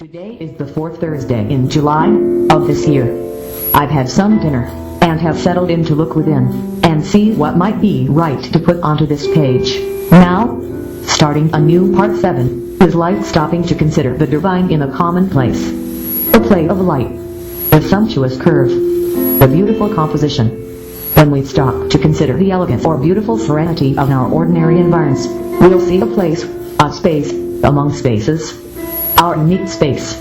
Today is the fourth Thursday in July of this year. I've had some dinner and have settled in to look within and see what might be right to put onto this page. Now, starting a new part 7 is like stopping to consider the divine in a commonplace. The play of light, the sumptuous curve, the beautiful composition. When we stop to consider the elegant or beautiful serenity of our ordinary environs, we'll see a place, a space, among spaces, our unique space.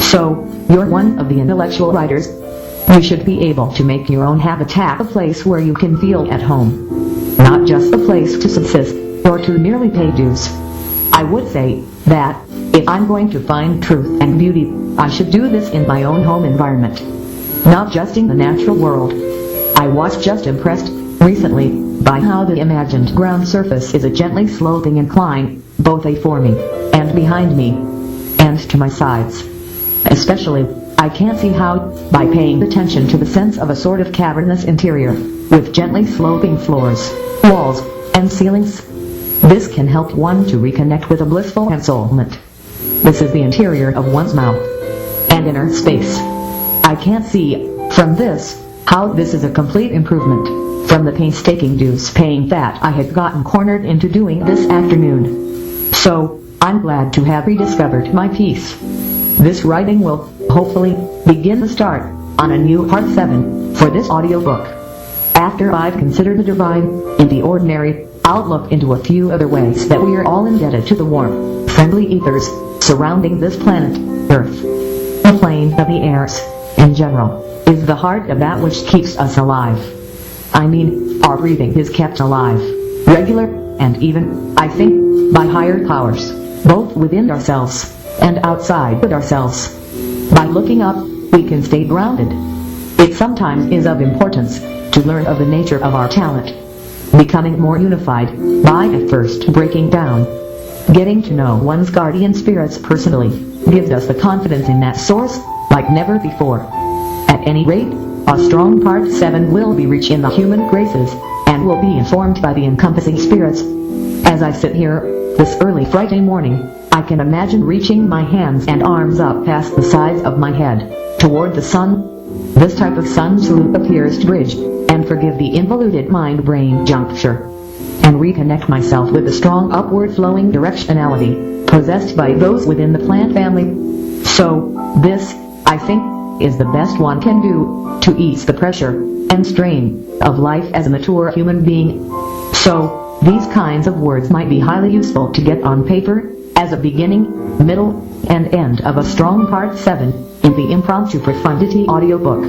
So, you're one of the intellectual writers. You should be able to make your own habitat a place where you can feel at home. Not just a place to subsist, or to merely pay dues. I would say that, if I'm going to find truth and beauty, I should do this in my own home environment. Not just in the natural world. I was just impressed, recently, by how the imagined ground surface is a gently sloping incline, both before me, and behind me, and to my sides. Especially, I can't see how, by paying attention to the sense of a sort of cavernous interior, with gently sloping floors, walls, and ceilings, this can help one to reconnect with a blissful ensoulment. This is the interior of one's mouth, and inner space. I can't see, from this, how this is a complete improvement from the painstaking dues paying that I had gotten cornered into doing this afternoon. So, I'm glad to have rediscovered my peace. This writing will, hopefully, begin the start on a new part 7 for this audiobook. After I've considered the divine in the ordinary, I'll look into a few other ways that we are all indebted to the warm, friendly ethers surrounding this planet, Earth. The plane of the airs, in general, is the heart of that which keeps us alive. I mean, our breathing is kept alive, regular, and even, I think, by higher powers, both within ourselves and outside of ourselves. By looking up, we can stay grounded. It sometimes is of importance to learn of the nature of our talent, becoming more unified by at first breaking down. Getting to know one's guardian spirits personally gives us the confidence in that source like never before. At any rate, a strong part 7 will be rich in the human graces and will be informed by the encompassing spirits. As I sit here this early Friday morning, I can imagine reaching my hands and arms up past the sides of my head, toward the sun. This type of sun salute appears to bridge and forgive the involuted mind-brain juncture, and reconnect myself with the strong upward-flowing directionality possessed by those within the plant family. So, this, I think, is the best one can do to ease the pressure and strain of life as a mature human being. So, these kinds of words might be highly useful to get on paper as a beginning, middle, and end of a strong part 7 in the Impromptu Profundity audiobook.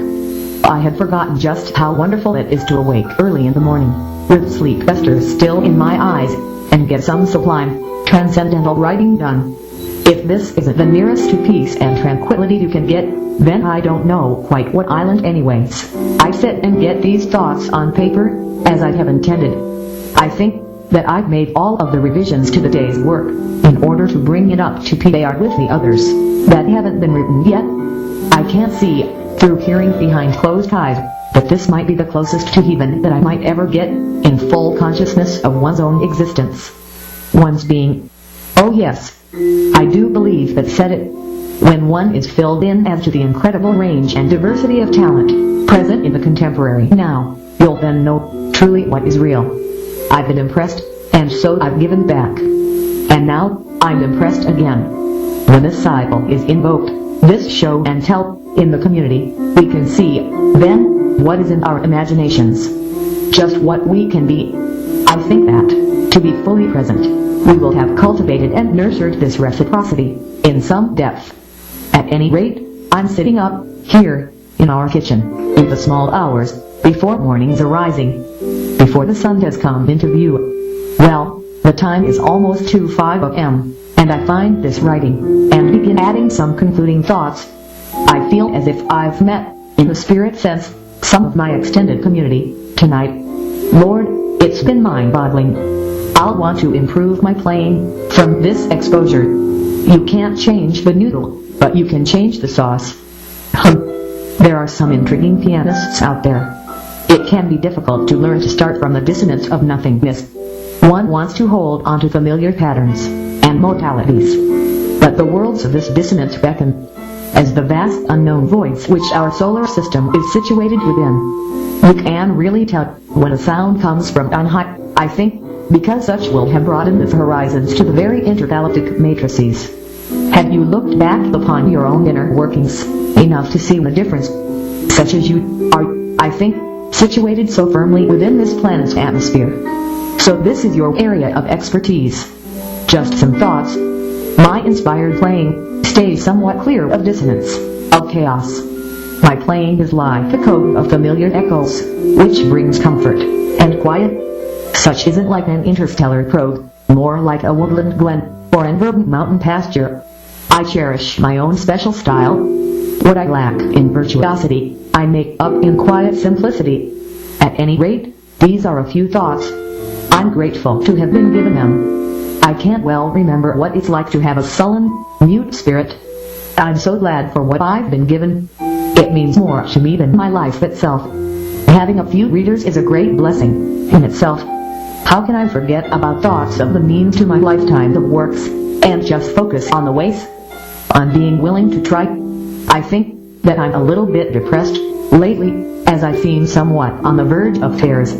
I had forgotten just how wonderful it is to awake early in the morning, with sleep festers still in my eyes, and get some sublime, transcendental writing done. If this isn't the nearest to peace and tranquility you can get, then I don't know quite what island anyways. I sit and get these thoughts on paper, as I have intended. I think that I've made all of the revisions to the day's work, in order to bring it up to par with the others that haven't been written yet. I can't see, through hearing behind closed eyes, that this might be the closest to heaven that I might ever get, in full consciousness of one's own existence. One's being. Oh yes, I do believe that said it. When one is filled in as to the incredible range and diversity of talent present in the contemporary now, you'll then know truly what is real. I've been impressed, and so I've given back. And now, I'm impressed again. When this cycle is invoked, this show and tell, in the community, we can see, then, what is in our imaginations. Just what we can be. I think that, to be fully present, we will have cultivated and nurtured this reciprocity, in some depth. At any rate, I'm sitting up, here, in our kitchen, in the small hours, before morning's arising, before the sun has come into view. Well, the time is almost 5 a.m., and I find this writing, and begin adding some concluding thoughts. I feel as if I've met, in the spirit sense, some of my extended community, tonight. Lord, it's been mind-boggling. I'll want to improve my playing, from this exposure. You can't change the noodle, but you can change the sauce. There are some intriguing pianists out there. It can be difficult to learn to start from the dissonance of nothingness. One wants to hold on to familiar patterns and modalities. but the worlds of this dissonance beckon, as the vast unknown voids which our solar system is situated within. You can really tell when a sound comes from on high, I think, because such will have broadened the horizons to the very intergalactic matrices. Have you looked back upon your own inner workings enough to see the difference, such as you are, I think, situated so firmly within this planet's atmosphere? So this is your area of expertise. Just some thoughts. My inspired playing stays somewhat clear of dissonance, of chaos. My playing is like a code of familiar echoes, which brings comfort and quiet. Such isn't like an interstellar probe, more like a woodland glen or an urban mountain pasture. I cherish my own special style. What I lack in virtuosity, I make up in quiet simplicity. At any rate, these are a few thoughts. I'm grateful to have been given them. I can't well remember what it's like to have a sullen, mute spirit. I'm so glad for what I've been given. It means more to me than my life itself. Having a few readers is a great blessing in itself. How can I forget about thoughts of the means to my lifetime of works, and just focus on the ways? On being willing to try. I think that I'm a little bit depressed lately, as I seem somewhat on the verge of tears.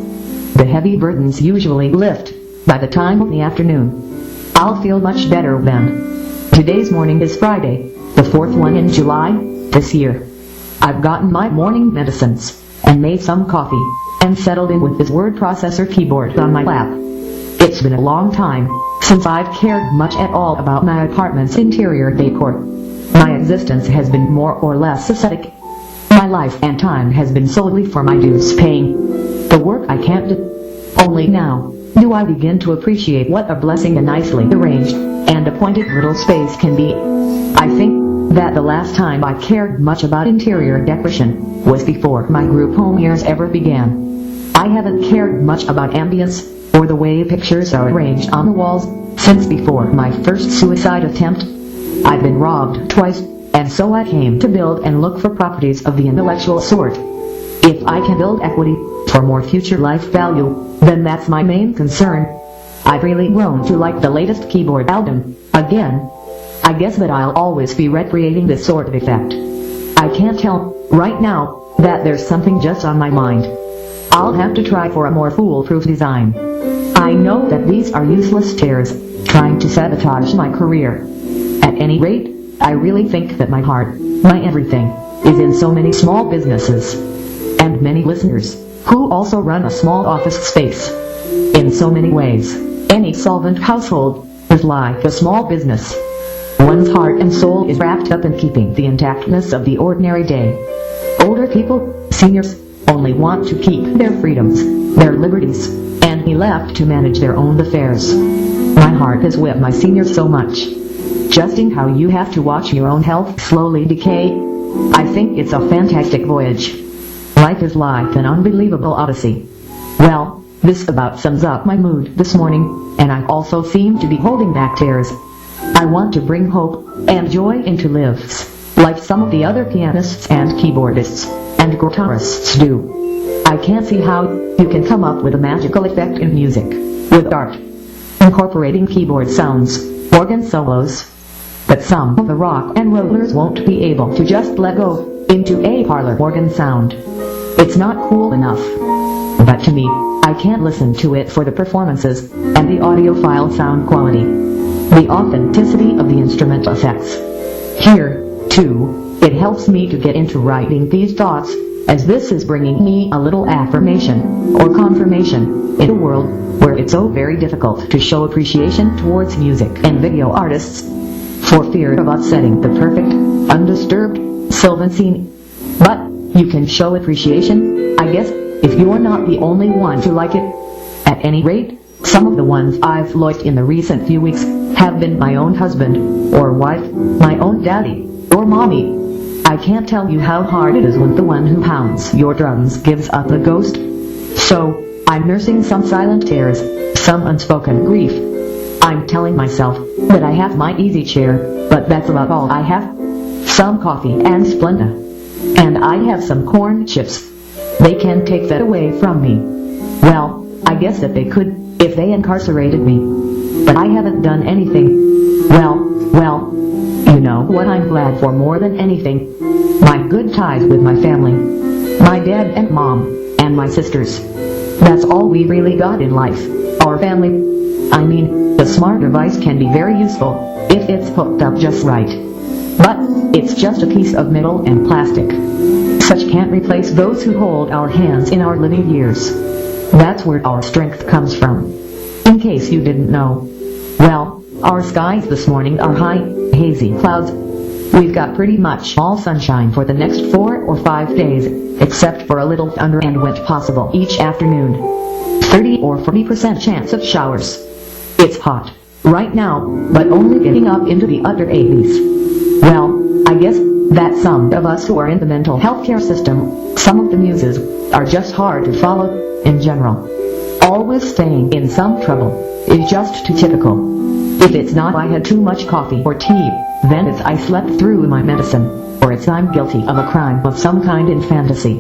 The heavy burdens usually lift by the time of the afternoon. I'll feel much better then. Today's morning is Friday, the 4th one in July, this year. I've gotten my morning medicines, and made some coffee, and settled in with this word processor keyboard on my lap. It's been a long time since I've cared much at all about my apartment's interior decor. My existence has been more or less ascetic. My life and time has been solely for my dues paying. The work I can't do. Only now do I begin to appreciate what a blessing a nicely arranged and appointed little space can be. I think that the last time I cared much about interior decoration was before my group home years ever began. I haven't cared much about ambience or the way pictures are arranged on the walls since before my first suicide attempt. I've been robbed twice, and so I came to build and look for properties of the intellectual sort. If I can build equity for more future life value, then that's my main concern. I've really grown to like the latest keyboard album again. I guess that I'll always be recreating this sort of effect. I can't tell right now that there's something just on my mind. I'll have to try for a more foolproof design. I know that these are useless tears, trying to sabotage my career. At any rate, I really think that my heart, my everything, is in so many small businesses, and many listeners, who also run a small office space. In so many ways, any solvent household is like a small business. One's heart and soul is wrapped up in keeping the intactness of the ordinary day. Older people, seniors, only want to keep their freedoms, their liberties, and be left to manage their own affairs. My heart has whipped my seniors so much. Just in how you have to watch your own health slowly decay. I think it's a fantastic voyage. Life is like an unbelievable odyssey. Well, this about sums up my mood this morning, and I also seem to be holding back tears. I want to bring hope and joy into lives, like some of the other pianists and keyboardists and guitarists do. I can't see how you can come up with a magical effect in music, with art, incorporating keyboard sounds, organ solos. But some of the rock and rollers won't be able to just let go into a parlor organ sound. It's not cool enough. But to me, I can't listen to it for the performances and the audiophile sound quality, the authenticity of the instrument effects. Here, too, it helps me to get into writing these thoughts, as this is bringing me a little affirmation or confirmation in a world where it's so very difficult to show appreciation towards music and video artists, for fear of upsetting the perfect, undisturbed Sylvan scene. But you can show appreciation, I guess, if you're not the only one to like it. At any rate, some of the ones I've liked in the recent few weeks have been my own husband, or wife, my own daddy, or mommy. I can't tell you how hard it is when the one who pounds your drums gives up the ghost. So, I'm nursing some silent tears, some unspoken grief. I'm telling myself that I have my easy chair, but that's about all I have. Some coffee and Splenda. And I have some corn chips. They can take that away from me. Well, I guess that they could, if they incarcerated me. But I haven't done anything. Well, know what I'm glad for more than anything? My good ties with my family. My dad and mom, and my sisters. That's all we really got in life. Our family. I mean, the smart device can be very useful, if it's hooked up just right. But, it's just a piece of metal and plastic. Such can't replace those who hold our hands in our living years. That's where our strength comes from. In case you didn't know. Well, our skies this morning are high, hazy clouds. We've got pretty much all sunshine for the next 4 or 5 days, except for a little thunder and wind possible each afternoon. 30 or 40% chance of showers. It's hot right now, but only getting up into the upper 80s. Well, I guess that some of us who are in the mental health care system, some of the muses, are just hard to follow, in general. Always staying in some trouble, is just too typical. If it's not I had too much coffee or tea, then it's I slept through my medicine, or it's I'm guilty of a crime of some kind in fantasy.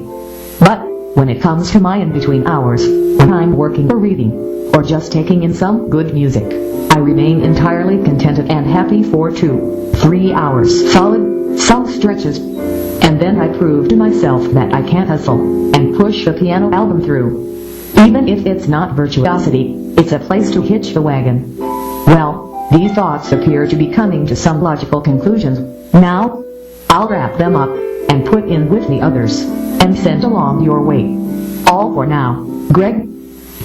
But, when it comes to my in-between hours, when I'm working or reading, or just taking in some good music, I remain entirely contented and happy for 2-3 hours solid, some stretches, and then I prove to myself that I can hustle, and push the piano album through. Even if it's not virtuosity, it's a place to hitch the wagon. Well, these thoughts appear to be coming to some logical conclusions. Now, I'll wrap them up, and put in with the others, and send along your way. All for now, Greg.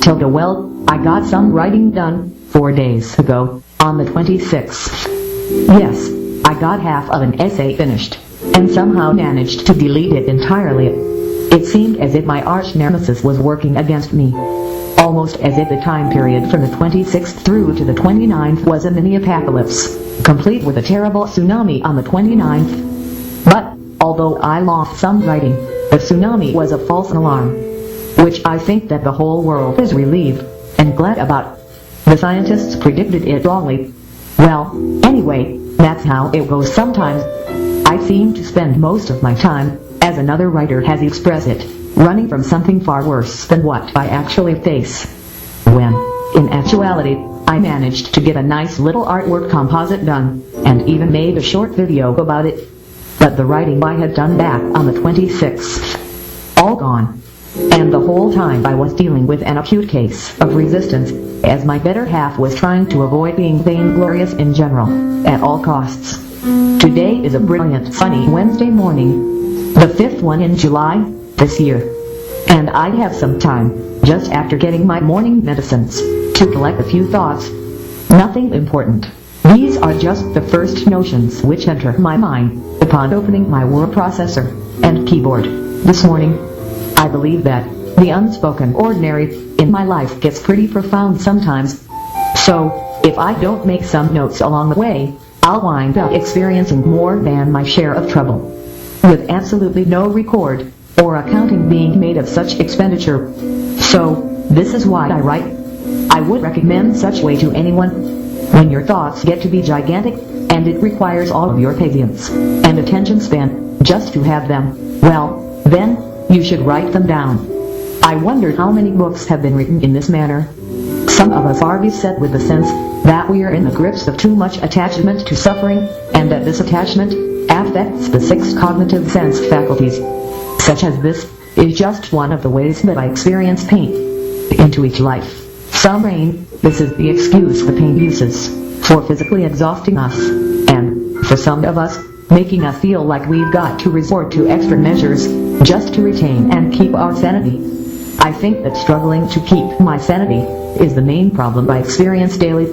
Tilda. Well, I got some writing done 4 days ago, on the 26th. Yes, I got half of an essay finished, and somehow managed to delete it entirely. It seemed as if my arch nemesis was working against me. Almost as if the time period from the 26th through to the 29th was a mini-apocalypse, complete with a terrible tsunami on the 29th. But, although I lost some writing, the tsunami was a false alarm, which I think that the whole world is relieved and glad about. The scientists predicted it wrongly. Well, anyway, that's how it goes sometimes. I seem to spend most of my time, as another writer has expressed it, running from something far worse than what I actually face. When, in actuality, I managed to get a nice little artwork composite done, and even made a short video about it. But the writing I had done back on the 26th, all gone. And the whole time I was dealing with an acute case of resistance, as my better half was trying to avoid being vainglorious in general, at all costs. Today is a brilliant sunny Wednesday morning, the 5th one in July, this year. And I have some time, just after getting my morning medicines, to collect a few thoughts. Nothing important. These are just the first notions which enter my mind, upon opening my word processor and keyboard this morning. I believe that the unspoken ordinary in my life gets pretty profound sometimes. So, if I don't make some notes along the way, I'll wind up experiencing more than my share of trouble, with absolutely no record or accounting being made of such expenditure. So, this is why I write. I would recommend such way to anyone. When your thoughts get to be gigantic, and it requires all of your patience and attention span just to have them, well, then, you should write them down. I wonder how many books have been written in this manner. Some of us are beset with the sense that we are in the grips of too much attachment to suffering, and that this attachment affects the 6 cognitive sense faculties. Such as this is just one of the ways that I experience pain into each life. Some rain, this is the excuse the pain uses for physically exhausting us, and, for some of us, making us feel like we've got to resort to extra measures just to retain and keep our sanity. I think that struggling to keep my sanity is the main problem I experience daily.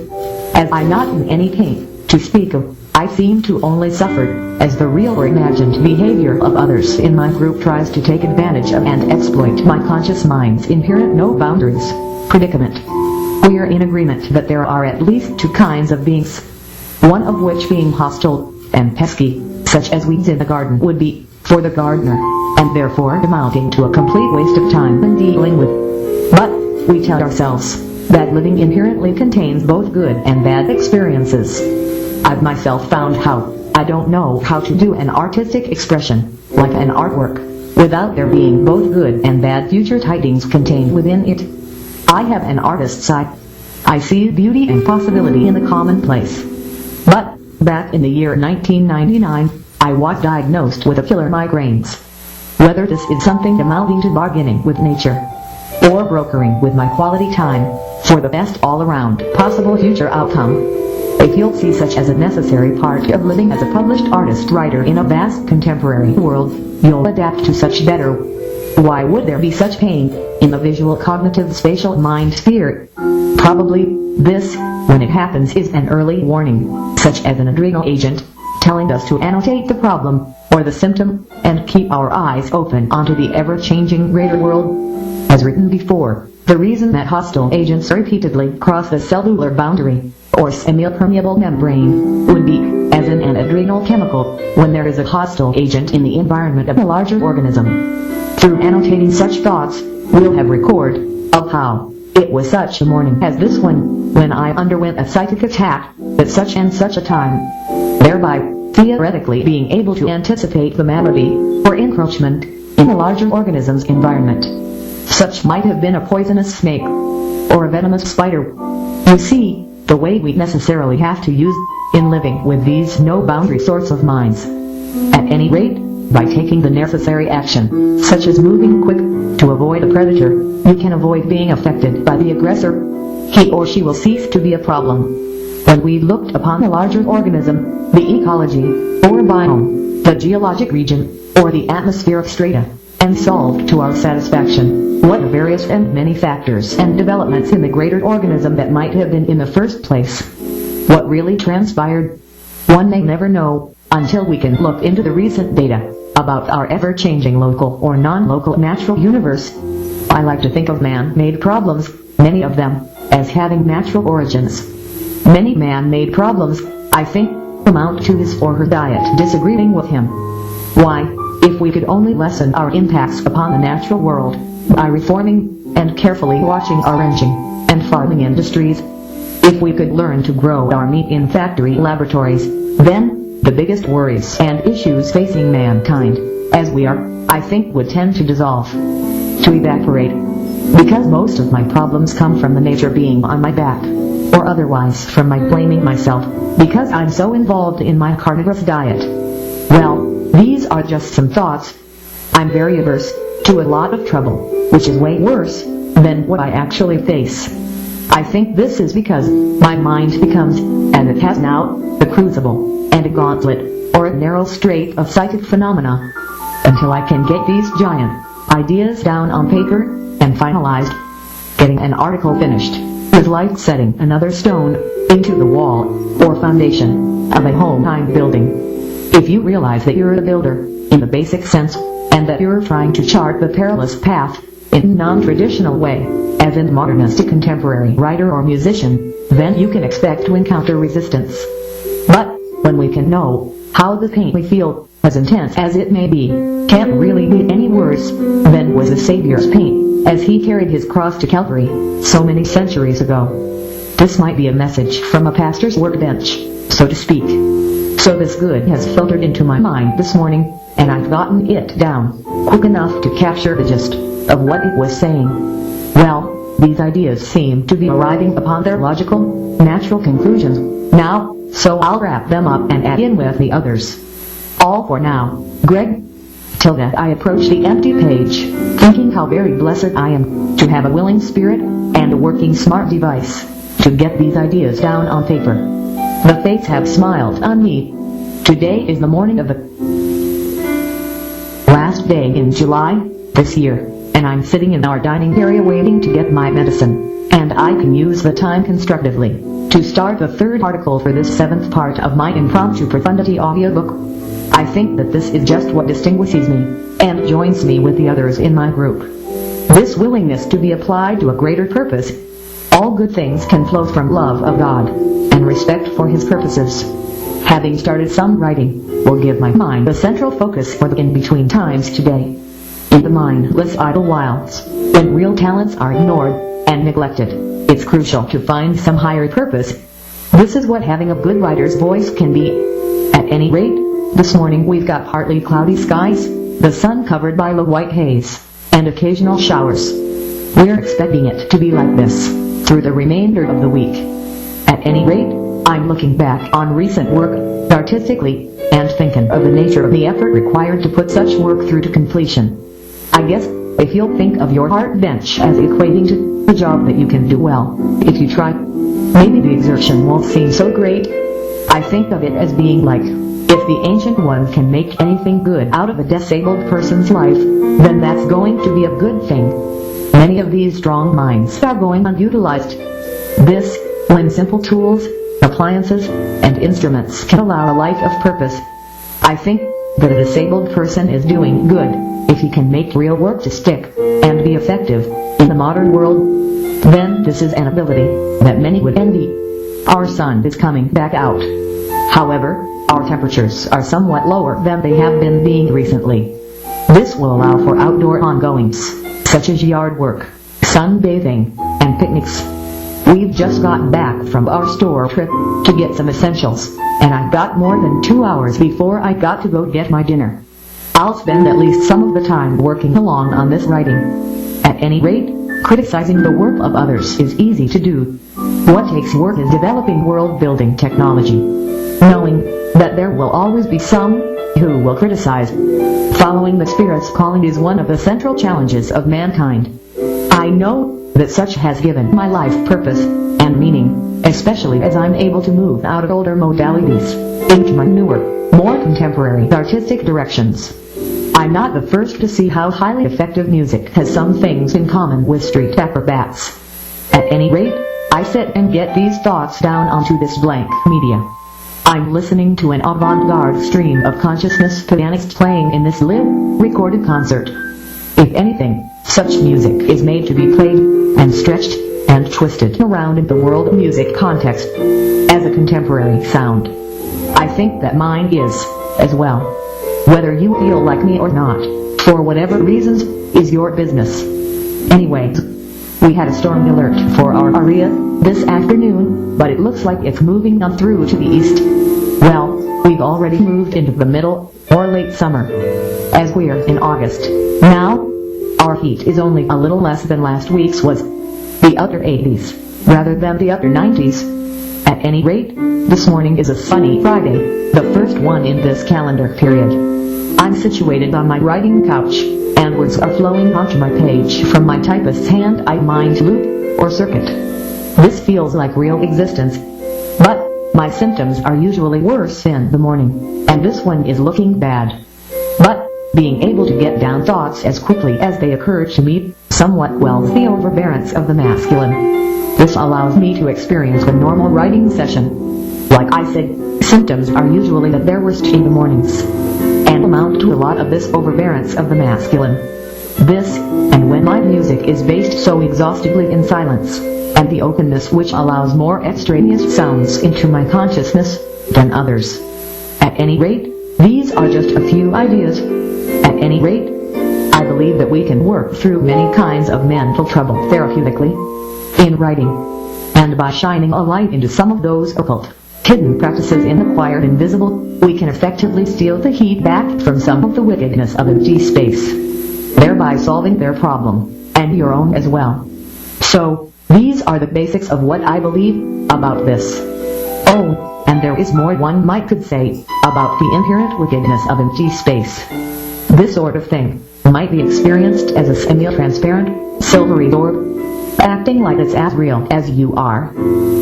As I'm not in any pain to speak of, I seem to only suffer as the real or imagined behavior of others in my group tries to take advantage of and exploit my conscious mind's inherent no boundaries predicament. We are in agreement that there are at least 2 kinds of beings, one of which being hostile and pesky, such as weeds in the garden would be, for the gardener, and therefore amounting to a complete waste of time in dealing with. But, we tell ourselves that living inherently contains both good and bad experiences. I've myself found I don't know how to do an artistic expression, like an artwork, without there being both good and bad future tidings contained within it. I have an artist's eye. I see beauty and possibility in the commonplace. But, back in the year 1999, I was diagnosed with a killer migraines. Whether this is something amounting to bargaining with nature, or brokering with my quality time, for the best all-around possible future outcome, if you'll see such as a necessary part of living as a published artist-writer in a vast contemporary world, you'll adapt to such better. Why would there be such pain in the visual cognitive spatial mind sphere? Probably this, when it happens, is an early warning, such as an adrenal agent, telling us to annotate the problem, or the symptom, and keep our eyes open onto the ever-changing greater world. As written before, the reason that hostile agents repeatedly cross the cellular boundary, or semi-permeable membrane, would be, as in an adrenal chemical, when there is a hostile agent in the environment of a larger organism. Through annotating such thoughts, we'll have record of how it was such a morning as this one, when I underwent a psychic attack, at such and such a time, thereby theoretically being able to anticipate the malady, or encroachment, in the larger organism's environment. Such might have been a poisonous snake, or a venomous spider. You see, the way we necessarily have to use in living with these no-boundary sorts of minds. At any rate, by taking the necessary action, such as moving quick, to avoid a predator, you can avoid being affected by the aggressor. He or she will cease to be a problem. When we looked upon the larger organism, the ecology, or biome, the geologic region, or the atmospheric strata, and solved to our satisfaction what the various and many factors and developments in the greater organism that might have been in the first place. What really transpired, one may never know, until we can look into the recent data about our ever-changing local or non-local natural universe. I like to think of man-made problems, many of them, as having natural origins. Many man-made problems, I think, amount to his or her diet disagreeing with him. Why, if we could only lessen our impacts upon the natural world, by reforming, and carefully watching our ranching, and farming industries, if we could learn to grow our meat in factory laboratories, then, the biggest worries and issues facing mankind, as we are, I think would tend to dissolve, to evaporate. Because most of my problems come from the nature being on my back, or otherwise from my blaming myself, because I'm so involved in my carnivorous diet. Well, these are just some thoughts. I'm very averse to a lot of trouble, which is way worse than what I actually face. I think this is because my mind becomes, as it has now, the crucible, and a gauntlet, or a narrow strait of psychic phenomena. Until I can get these giant ideas down on paper, and finalized, getting an article finished, is like setting another stone into the wall, or foundation, of a home I'm building. If you realize that you're a builder, in the basic sense, and that you're trying to chart the perilous path, in a non-traditional way, as in modernistic contemporary writer or musician, then you can expect to encounter resistance. But, when we can know how the pain we feel, as intense as it may be, can't really be any worse than was the Savior's pain, as he carried his cross to Calvary, so many centuries ago. This might be a message from a pastor's workbench, so to speak. So this good has filtered into my mind this morning, and I've gotten it down, quick enough to capture the gist of what it was saying. Well, these ideas seem to be arriving upon their logical, natural conclusions now, so I'll wrap them up and add in with the others. All for now, Greg. Till that I approach the empty page, thinking how very blessed I am to have a willing spirit and a working smart device to get these ideas down on paper. The fates have smiled on me. Today is the morning of the last day in July this year, and I'm sitting in our dining area waiting to get my medicine, and I can use the time constructively to start the third article for this 7th part of my Impromptu Profundity audiobook. I think that this is just what distinguishes me, and joins me with the others in my group. This willingness to be applied to a greater purpose. All good things can flow from love of God, and respect for His purposes. Having started some writing, will give my mind a central focus for the in-between times today. In the mindless idle whiles, when real talents are ignored and neglected, it's crucial to find some higher purpose. This is what having a good writer's voice can be. At any rate, this morning we've got partly cloudy skies, the sun covered by low white haze, and occasional showers. We're expecting it to be like this through the remainder of the week. At any rate, I'm looking back on recent work, artistically, and thinking of the nature of the effort required to put such work through to completion. I guess, if you'll think of your art bench as equating to a job that you can do well, if you try, maybe the exertion won't seem so great. I think of it as being like, if the ancient ones can make anything good out of a disabled person's life, then that's going to be a good thing. Many of these strong minds are going unutilized. This, when simple tools, appliances, and instruments can allow a life of purpose. I think that a disabled person is doing good if he can make real work to stick and be effective in the modern world. Then this is an ability that many would envy. Our sun is coming back out. However, our temperatures are somewhat lower than they have been being recently. This will allow for outdoor ongoings, such as yard work, sunbathing, and picnics. We've just gotten back from our store trip to get some essentials, and I've got more than 2 hours before I got to go get my dinner. I'll spend at least some of the time working along on this writing. At any rate, criticizing the work of others is easy to do. What takes work is developing world-building technology, knowing that there will always be some who will criticize. Following the Spirit's calling is one of the central challenges of mankind. I know that such has given my life purpose and meaning, especially as I'm able to move out of older modalities into my newer, more contemporary artistic directions. I'm not the first to see how highly effective music has some things in common with street acrobats. At any rate, I sit and get these thoughts down onto this blank media. I'm listening to an avant-garde stream of consciousness pianists playing in this live, recorded concert. If anything, such music is made to be played, and stretched, and twisted around in the world music context, as a contemporary sound. I think that mine is, as well. Whether you feel like me or not, for whatever reasons, is your business. Anyways, we had a storm alert for our area this afternoon, but it looks like it's moving on through to the east. Well, we've already moved into the middle, or late summer, as we're in August. Now, our heat is only a little less than last week's was, the upper 80s, rather than the upper 90s. At any rate, this morning is a sunny Friday, the first one in this calendar period. I'm situated on my writing couch, and words are flowing onto my page from my typist's hand-eye mind loop, or circuit. This feels like real existence, but my symptoms are usually worse in the morning, and this one is looking bad. But being able to get down thoughts as quickly as they occur to me somewhat quells the overbearance of the masculine. This allows me to experience a normal writing session. Like I said, symptoms are usually at their worst in the mornings, and amount to a lot of this overbearance of the masculine. This, and when my music is based so exhaustively in silence, and the openness which allows more extraneous sounds into my consciousness than others. At any rate, these are just a few ideas. At any rate, I believe that we can work through many kinds of mental trouble therapeutically in writing, and by shining a light into some of those occult, hidden practices in the quiet invisible, we can effectively steal the heat back from some of the wickedness of empty space, thereby solving their problem, and your own as well. So, these are the basics of what I believe about this. Oh, and there is more one might could say about the inherent wickedness of empty space. This sort of thing might be experienced as a semi-transparent, silvery orb, acting like it's as real as you are,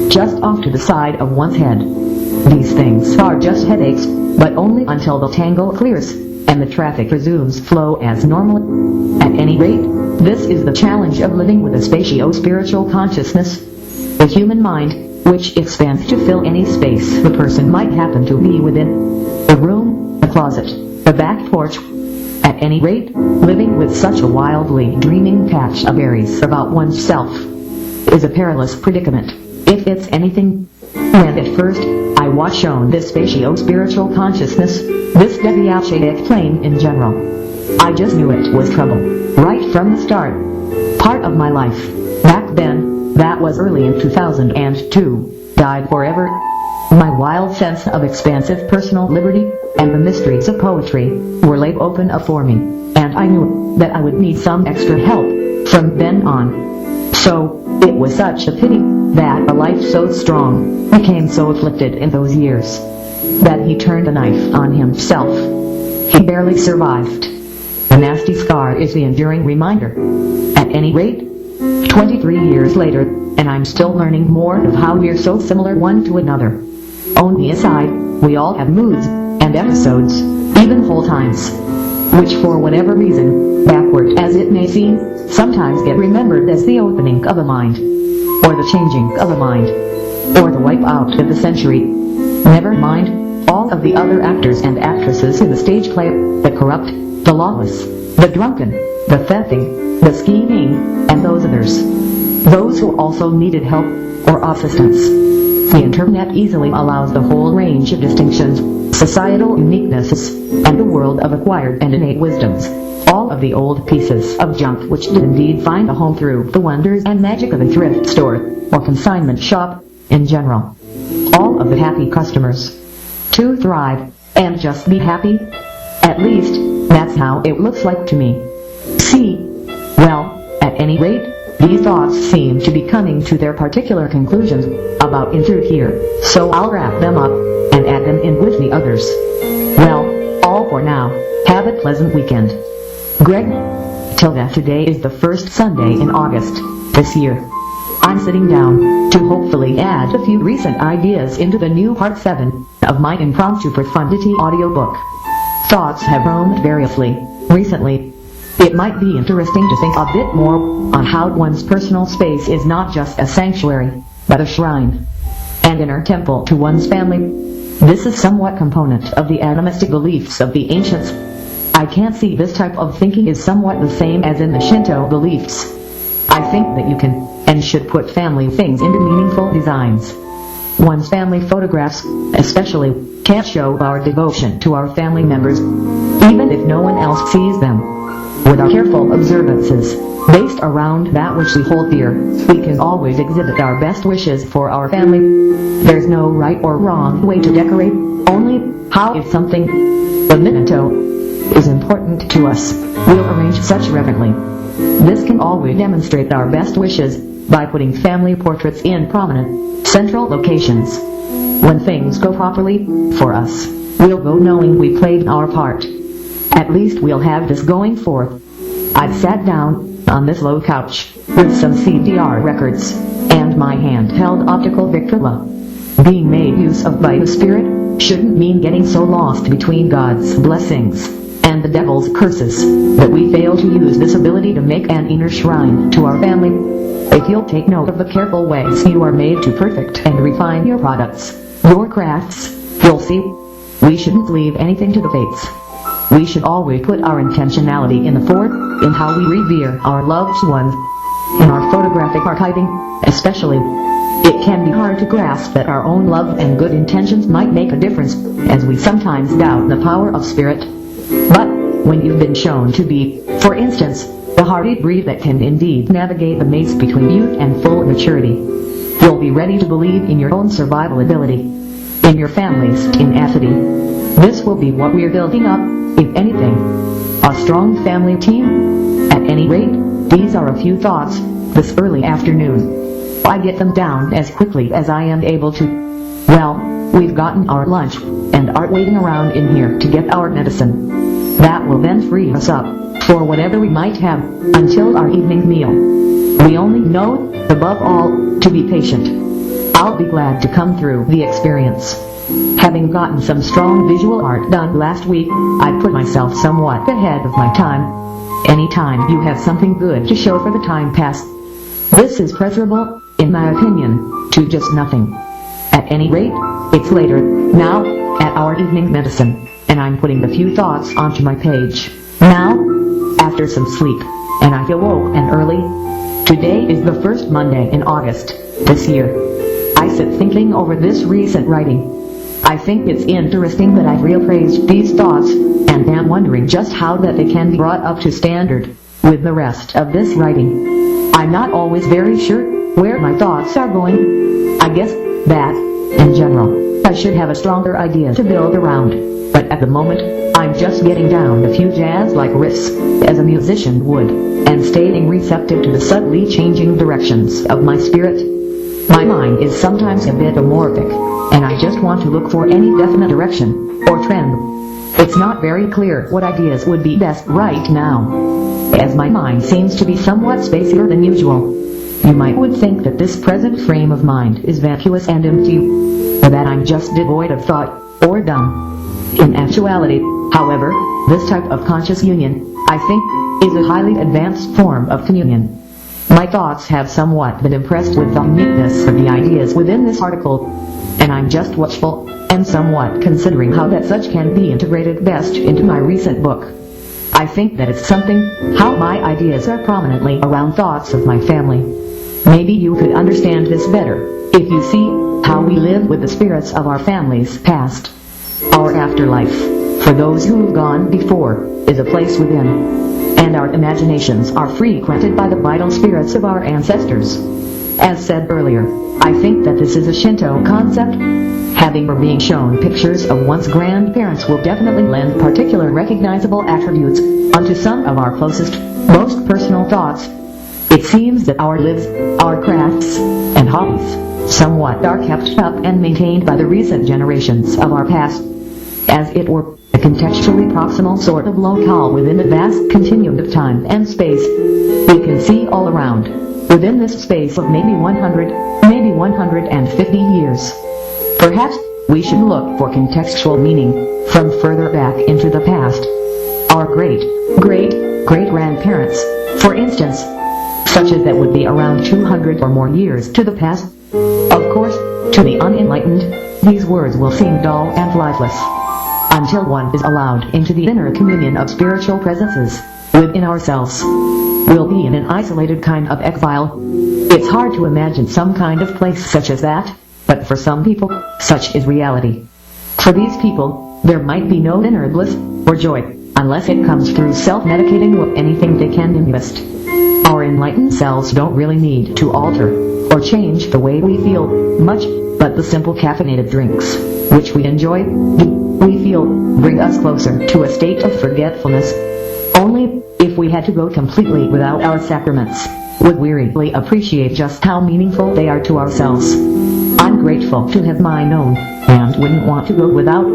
just off to the side of one's head. These things are just headaches, but only until the tangle clears, and the traffic resumes flow as normal. At any rate, this is the challenge of living with a spatio-spiritual consciousness, the human mind, which expands to fill any space the person might happen to be within. The room, the closet, the back porch. At any rate, living with such a wildly dreaming patch of Aries about oneself is a perilous predicament, if it's anything. When at first, I was shown this spatio-spiritual consciousness, this Deviachic plane in general, I just knew it was trouble, right from the start. Part of my life, back then, that was early in 2002, died forever. My wild sense of expansive personal liberty, and the mysteries of poetry, were laid open for me, and I knew that I would need some extra help from then on. So, it was such a pity that a life so strong became so afflicted in those years that he turned the knife on himself. He barely survived. The nasty scar is the enduring reminder. At any rate, 23 years later, and I'm still learning more of how we're so similar one to another. Only aside, we all have moods and episodes, even whole times, which for whatever reason, backward as it may seem, sometimes get remembered as the opening of a mind, or the changing of a mind, or the wipe out of the century. Never mind all of the other actors and actresses in the stage play, the corrupt, the lawless, the drunken, the thefting, the scheming, and those others. Those who also needed help or assistance. The internet easily allows the whole range of distinctions, societal uniquenesses, and the world of acquired and innate wisdoms. All of the old pieces of junk which did indeed find a home through the wonders and magic of a thrift store, or consignment shop, in general. All of the happy customers. To thrive, and just be happy? At least, that's how it looks like to me. See? Well, at any rate, these thoughts seem to be coming to their particular conclusions about in truth here, so I'll wrap them up and add them in with the others. Well, all for now. Have a pleasant weekend. Greg. Tilda. Today is the first Sunday in August, this year. I'm sitting down to hopefully add a few recent ideas into the new part 7 of my Impromptu Profundity audiobook. Thoughts have roamed variously recently. It might be interesting to think a bit more on how one's personal space is not just a sanctuary, but a shrine, and inner temple to one's family. This is somewhat component of the animistic beliefs of the ancients. I can't see this type of thinking is somewhat the same as in the Shinto beliefs. I think that you can, and should put family things into meaningful designs. One's family photographs, especially, can't show our devotion to our family members, even if no one else sees them. With our careful observances, based around that which we hold dear, we can always exhibit our best wishes for our family. There's no right or wrong way to decorate, only how if something, the memento, is important to us, we'll arrange such reverently. This can always demonstrate our best wishes by putting family portraits in prominent, central locations. When things go properly for us, we'll go knowing we played our part. At least we'll have this going forth. I've sat down on this low couch with some CDR records and my handheld optical Victrola. Being made use of by the Spirit shouldn't mean getting so lost between God's blessings and the devil's curses that we fail to use this ability to make an inner shrine to our family. If you'll take note of the careful ways you are made to perfect and refine your products, your crafts, you'll see we shouldn't leave anything to the fates. We should always put our intentionality in the fore, in how we revere our loved ones. In our photographic archiving, especially, it can be hard to grasp that our own love and good intentions might make a difference, as we sometimes doubt the power of spirit. But, when you've been shown to be, for instance, the hardy breed that can indeed navigate the maze between youth and full maturity, you'll be ready to believe in your own survival ability, in your family's tenacity. This will be what we're building up, if anything, a strong family team. At any rate, these are a few thoughts, this early afternoon. I get them down as quickly as I am able to. Well, we've gotten our lunch, and aren't waiting around in here to get our medicine. That will then free us up for whatever we might have until our evening meal. We only know, above all, to be patient. I'll be glad to come through the experience. Having gotten some strong visual art done last week, I put myself somewhat ahead of my time. Anytime you have something good to show for the time pass, this is preferable, in my opinion, to just nothing. At any rate, it's later, now, at our evening medicine, and I'm putting the few thoughts onto my page. Now, after some sleep, and I feel woke and early. Today is the first Monday in August, this year. I sit thinking over this recent writing. I think it's interesting that I've reappraised these thoughts, and am wondering just how that they can be brought up to standard with the rest of this writing. I'm not always very sure where my thoughts are going. I guess that, in general, I should have a stronger idea to build around. but at the moment, I'm just getting down a few jazz-like riffs, as a musician would, and staying receptive to the subtly changing directions of my spirit. My mind is sometimes a bit amorphic, and I just want to look for any definite direction, or trend. It's not very clear what ideas would be best right now, as my mind seems to be somewhat spacier than usual. You would think that this present frame of mind is vacuous and empty, or that I'm just devoid of thought, or dumb. In actuality, however, this type of conscious union, I think, is a highly advanced form of communion. My thoughts have somewhat been impressed with the uniqueness of the ideas within this article, and I'm just watchful, and somewhat considering how that such can be integrated best into my recent book. I think that it's something, how my ideas are prominently around thoughts of my family. Maybe you could understand this better, if you see, how we live with the spirits of our families past. Our afterlife, for those who've gone before, is a place within, and our imaginations are frequented by the vital spirits of our ancestors. As said earlier, I think that this is a Shinto concept. Having or being shown pictures of one's grandparents will definitely lend particular recognizable attributes onto some of our closest, most personal thoughts. It seems that our lives, our crafts, and hobbies, somewhat are kept up and maintained by the recent generations of our past, as it were, a contextually proximal sort of locale within the vast continuum of time and space we can see all around, within this space of maybe 100, maybe 150 years. Perhaps we should look for contextual meaning from further back into the past. Our great-grandparents, for instance, such as that would be around 200 or more years to the past. Of course, to the unenlightened, these words will seem dull and lifeless, until one is allowed into the inner communion of spiritual presences within ourselves. We'll be in an isolated kind of exile. It's hard to imagine some kind of place such as that, but for some people, such is reality. For these people, there might be no inner bliss or joy, unless it comes through self-medicating with anything they can ingest. Our enlightened selves don't really need to alter or change the way we feel much, but the simple caffeinated drinks, which we enjoy, we feel, bring us closer to a state of forgetfulness. Only, if we had to go completely without our sacraments, would we really appreciate just how meaningful they are to ourselves. I'm grateful to have mine own, and wouldn't want to go without.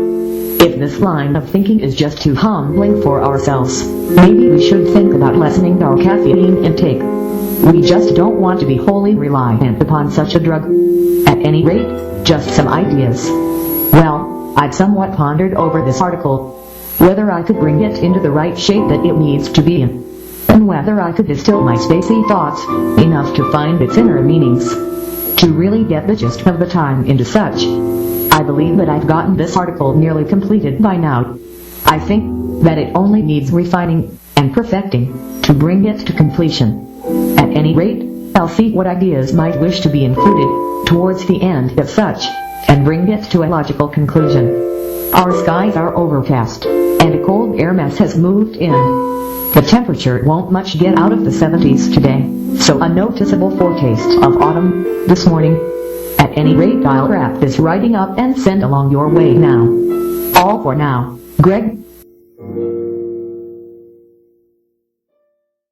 If this line of thinking is just too humbling for ourselves, maybe we should think about lessening our caffeine intake. We just don't want to be wholly reliant upon such a drug. At any rate, just some ideas. Well, I've somewhat pondered over this article, whether I could bring it into the right shape that it needs to be in, and whether I could distill my spacey thoughts enough to find its inner meanings, to really get the gist of the time into such. I believe that I've gotten this article nearly completed by now. I think that it only needs refining and perfecting to bring it to completion. At any rate, I'll see what ideas might wish to be included towards the end of such, and bring it to a logical conclusion. Our skies are overcast, and a cold air mass has moved in. The temperature won't much get out of the 70s today, so a noticeable foretaste of autumn this morning. At any rate, I'll wrap this writing up and send along your way now. All for now, Greg.